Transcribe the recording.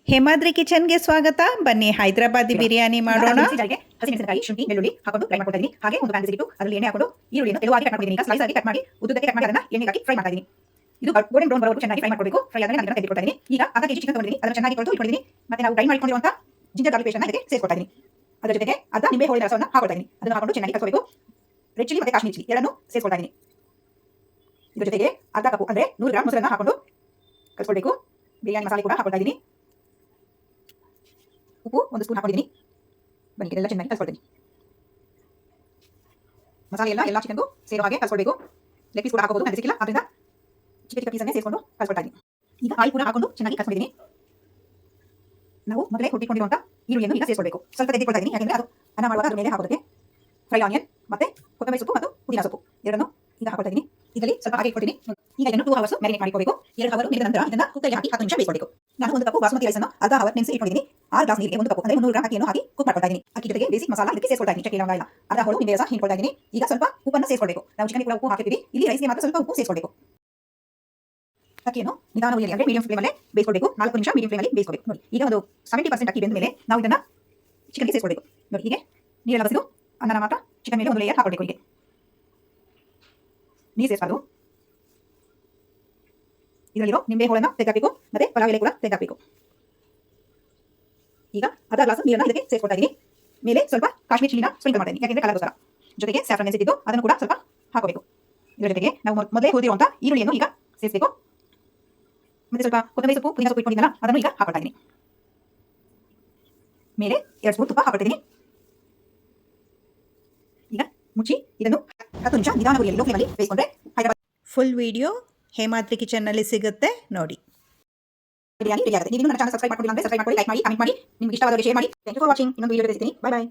ಹೇಮಾದ್ರಿ ಕಿಚನ್ಗೆ ಸ್ವಾಗತ. ಬನ್ನಿ ಹೈದರಾಬಾದಿ ಬಿರಿಯಾನಿ ಮಾಡೋಣ. ಹಸಿಮೆಣಸಿನಕಾಯಿ, ಶುಂಠಿ, ಬೆಳ್ಳುಳ್ಳಿ ಹಾಕೊಂಡು ಫ್ರೈ ಮಾಡ್ಕೊತಾ ಇದೀನಿ. ಹಾಗೆ ಒಂದು ಪ್ಯಾನ್ ಬಿಸಿಟ್ಟು ಅದರಲ್ಲಿ ಎಣ್ಣೆ ಹಾಕೊಂಡು ಈರುಳ್ಳಿಯನ್ನು ತೆಳುವಾಗಿ ಕಟ್ ಮಾಡಿದ್ದೀನಿ. ಈಗ ಸ್ಲೈಸ್ ಆಗಿ ಕಟ್ ಮಾಡಿ ಉದ್ದಕ್ಕೆ ಕಟ್ ಮಾಡಿ ಅದನ್ನ ಎಣ್ಣೆಗೆ ಹಾಕಿ ಫ್ರೈ ಮಾಡ್ತಾ ಇದೀನಿ. ಇದು ಗೋಲ್ಡನ್ ಬ್ರೌನ್ ಬರೋವರೆಗೂ ಚೆನ್ನಾಗಿ ಫ್ರೈ ಮಾಡ್ಕೊಬೇಕು. ಫ್ರೈ ಆದ್ರೆ ನಾನು ಇದನ್ನ ತೆಗೆದುಕೊಳ್ತಾ ಇದೀನಿ. ಈಗ ಅರ್ಧ ಕೆಜಿ ಚಿಕನ್ ತಗೊಂಡಿದ್ದೀನಿ. ಅದನ್ನ ಚೆನ್ನಾಗಿ ತೊಳೆದು ಇಟ್ಕೊಂಡಿದ್ದೀನಿ. ಮತ್ತೆ ನಾವು ಫ್ರೈ ಮಾಡಿಕೊಂಡಿರುವಂತ ಜಿಂಜರ್ ಗಾರ್ಲಿಕ್ ಪೇಸ್ಟ್ ಅನ್ನು ಇದಕ್ಕೆ ಸೇರಿಸ್ಕೊಳ್ತಾ ಇದೀನಿ. ಅದರ ಜೊತೆಗೆ ಅರ್ಧ ನಿಂಬೆ ಹೋಳಿನ ರಸವನ್ನು ಹಾಕೊಳ್ತಾ ಇದೀನಿ. ಅದನ್ನು ಹಾಕೊಂಡು ಚೆನ್ನಾಗಿ ಕಲಿಸಬೇಕು. ರೆಡ್ ಚಿಲ್ಲಿ ಮತ್ತೆ ಕಾಶ್ಮೀರಿ ಚಿಲ್ಲಿ ಎರಡನ್ನೂ ಸೇರಿಸ್ಕೊಳ್ತಾ ಇದೀನಿ. ಇದರ ಜೊತೆಗೆ ಅರ್ಧ ಕಪ್ ಅಂದ್ರೆ 100 ಗ್ರಾಂ ಮೊಸರನ್ನ ಹಾಕೊಂಡು ಕಲಿಸ್ಕೊಳ್ಬೇಕು. ಬಿರಿಯಾನಿ ಮಸಾಲೆ ಕೂಡ ಹಾಕೊಳ್ತಾ ಇದೀನಿ. ಉಪ್ಪು 1 ಸ್ಪೂನ್ ಹಾಕೊಂಡಿದ್ದೀನಿ. ಬನ್ನಿ ಇದೆಲ್ಲ ಚೆನ್ನಾಗಿ ಕಲಿಸ್ಕೊಳ್ತೀನಿ. ಮಸಾಲೆ ಎಲ್ಲ ಚಿಕನ್ಗೂ ಸೇರೋ ಹಾಗೆ ಕಲಿಸ್ಕೊಳ್ಬೇಕು. ಲೆಗ್ ಪೀಸ್ ಕೂಡ ಹಾಕೋಬಹುದು, ನನಗೆ ಸಿಕ್ಕಿಲ್ಲ ಅದರಿಂದ ಚಿಕ್ಕ ಪೀಸನ್ನೇ ಸೇರಿಸ್ಕೊಂಡು ಕಲಿಸ್ಕೊಳ್ತಾ ಇದ್ದೀನಿ. ಈಗ ಆಯಿಲ್ ಕೂಡ ಹಾಕೊಂಡು ಚೆನ್ನಾಗಿ ಕಲಿಸ್ಕೊಂಡಿದ್ದೀನಿ. ನಾವು ಮೊದಲೇ ಹುಟ್ಟಿಕೊಂಡಿರುವಂಥ ಈರುಳ್ಳಿಯನ್ನು ಈಗ ಸೇರಿಸ್ಕೊಳ್ಬೇಕು. ಸ್ವಲ್ಪ ತೆಗೆದುಕೊಳ್ತಾ ಇದ್ದೀನಿ, ಯಾಕಂದರೆ ಅದು ಅನ್ನ ಮಾಡುವಾಗ ಅದ್ರ ಮೇಲೆ ಹಾಕೋದಕ್ಕೆ. ಫ್ರೈ ಆನಿಯನ್ ಮತ್ತೆ ಕೊತ್ತಂಬರಿ ಸೊಪ್ಪು ಮತ್ತು ಪುದೀನ ಸೊಪ್ಪು ಎರಡನ್ನು ಈಗ ಹಾಕೊಳ್ತಾ ಇದ್ದೀನಿ. ಇದರಲ್ಲಿ ಸ್ವಲ್ಪ ಹಾಗೆ ಇಟ್ಕೊಳ್ತೀನಿ. ಈಗ ಇದನ್ನು 2 ಅವರ್ಸ್ ಮ್ಯಾರಿನೇಟ್ ಮಾಡಿಕೊಳ್ಬೇಕು. 2 ಅವರ್ ನೀಡಿದ ನಂತರ ಇದನ್ನು ಕುಕ್ಕರ್ಗೆ ಹಾಕಿ 10 ನಿಮಿಷ ಬೇಯಿಸಬೇಕು. ನಾನು 1 ಕಪ್ ಬಾಸುಮತಿ ರೈಸ್ ಅನ್ನು ಅರ್ಧ ಅವರ್ ನೆನೆಸಿ ಇಟ್ಕೊಂಡಿದ್ದೀನಿ. 6 ಗ್ಲಾಸ್ ನೀರಿಗೆ 1 ಕಪ್ ಅಂದ್ರೆ 300 ಗ್ರಾಂ ಅಕ್ಕಿಯನ್ನು ಹಾಕಿ ಕುಕ್ ಮಾಡ್ಕೊಳ್ತಾ ಇದ್ದೀನಿ. ಅಕ್ಕಿ ಜೊತೆಗೆ ಬೇಸಿಕ್ ಮಸಾಲಾ ಇದಕ್ಕೆ ಸೇರಿಸ್ಕೊಳ್ತಾ ಇದ್ದೀನಿ. ಚಕ್ಕೆ ಲವಂಗ ಎಲ್ಲ ಅರ್ಧ ಹೋಳು ನಿಂಬೆ ರಸ ಹಿಂಡ್ಕೊಳ್ತಾ ಇದ್ದೀನಿ. ಈಗ ಸ್ವಲ್ಪ ಉಪ್ಪನ್ನು ಸೇರಿಸ್ಕೊಳ್ಬೇಕು. ನಾವು ಚಿಕನ್ ಕೂಡ ಉಪ್ಪು ಹಾಕಿದ್ದೀವಿ, ಇಲ್ಲಿ ರೈಸ್ಗೆ ಮಾತ್ರ ಸ್ವಲ್ಪ ಉಪ್ಪು ಸೇರಿಸ್ಕೊಳ್ಬೇಕು. ಅಕ್ಕಿಯನ್ನು ನಿಧಾನ ಉರಿಯಲ್ಲಿ ಅಂದ್ರೆ ಮೀಡಿಯಂ ಫ್ಲೇಮ್ ಅಲ್ಲೇ ಬೇಯಿಸಬೇಕು. 4 ನಿಮಿಷ ಮೀಡಿಯಂ ಫ್ಲೇಮ್ ಅಲ್ಲಿ ಬೇಯಿಸಬೇಕು. ನೋಡಿ ಈಗ ಒಂದು 70% ಅಕ್ಕಿ ಬೆಂದ ಮೇಲೆ ನಾವು ಇದನ್ನ ಚಿಕನ್ಗೆ ಸೇರಿಸ್ಕೊಳ್ಬೇಕು. ನೋಡಿ ಹೀಗೆ ನೀರೆಲ್ಲ ಬಸಿದು ಅನ್ನನ ಮಾತ್ರ ಚಿಕನ್ ಮೇಲೆ ಒಂದು ಲೇಯರ್ ಹಾಕೊಳ್ಬೇಕು. ಹೀಗೆ ನೀರು ಸೇರಿಸಬಾರ್ದು. ಇದರಲ್ಲಿರೋ ನಿಂಬೆ ಹೋಳನ್ನ ತೆಗೆದಾಕಬೇಕು ಮತ್ತೆ ಪಲಾವ್ ಎಲೆ ಕೂಡ ತೆಗೆದಾಕಬೇಕು. ಈಗ ಅರ್ಧ ಗ್ಲಾಸ್ ನೀರನ್ನ ಇದಕ್ಕೆ ಸೇರಿಸ್ಕೊಳ್ತಾ ಇದ್ದೀನಿ. ಮೇಲೆ ಸ್ವಲ್ಪ ಕಾಶ್ಮೀರಿ ಚಿಲ್ಲಿನ ಸ್ಪ್ರಿಂಕಲ್ ಮಾಡ್ತಾ ಇದ್ದೀನಿ, ಯಾಕೆಂದ್ರೆ ಕಲರ್ಗೋಸ್ಕರ. ಜೊತೆಗೆ ಸ್ಯಾಫ್ರನ್ ನೆನೆಸಿದ್ದು ಅದನ್ನು ಕೂಡ ಸ್ವಲ್ಪ ಹಾಕಬೇಕು. ಇದರ ಜೊತೆಗೆ ನಾವು ಮೊದಲೇ ಹುರಿದಿರುವಂತ ಈರುಳ್ಳಿಯನ್ನು ಈಗ ಸೇರಿಸಬೇಕು. ಮತ್ತೆ ಸ್ವಲ್ಪ ಕೊತ್ತಂಬರಿ ಸೊಪ್ಪು ಪುದೀನ ಸೊಪ್ಪು ಇಟ್ಕೊಂಡಿದ್ದಲ್ಲ ಅದನ್ನು ಈಗ ಹಾಕೊಳ್ತಾ ಇದ್ದೀನಿ. ಮೇಲೆ 2 ಸ್ಪೂನ್ ತುಪ್ಪ ಹಾಕೊಳ್ತಾ ಇದ್ದೀನಿ. ಈಗ ಮುಚ್ಚಿ ಇದನ್ನು 10 ನಿಮಿಷ ನಿಧಾನ ಉರಿಯಲ್ಲಿ ಲೋ ಫ್ಲೇಮ್ ಅಲ್ಲಿ ಬೇಯಿಸಿಕೊಂಡ್ರೆ ಹೈದರಾಬಾದ್ ಫುಲ್ ವಿಡಿಯೋ ಹೇಮಾದ್ರಿ ಕಿಚನ್ನಲ್ಲಿ ಸಿಗುತ್ತೆ ನೋಡಿ. ಬಿರಿಯಾನಿ ರೆಡಿ ಆಗುತ್ತೆ. ನೀವು ನನ್ನ ಚಾನಲ್ ಸಬ್ಸ್ಕ್ರೈಬ್ ಮಾಡ್ಕೊಂಡಿಲ್ಲ ಅಂದ್ರೆ ಸಬ್ಸ್ಕ್ರೈಬ್ ಮಾಡ್ಕೊಳ್ಳಿ, ಲೈಕ್ ಮಾಡಿ, ಕಮೆಂಟ್ ಮಾಡಿ, ನಿಮಗೆ ಇಷ್ಟವಾದವರಿಗೆ ಶೇರ್ ಮಾಡಿ. Thank you for watching. ಇನ್ನೊಂದು ವಿಡಿಯೋ ಸಿಗ್ತೀನಿ. Bye by.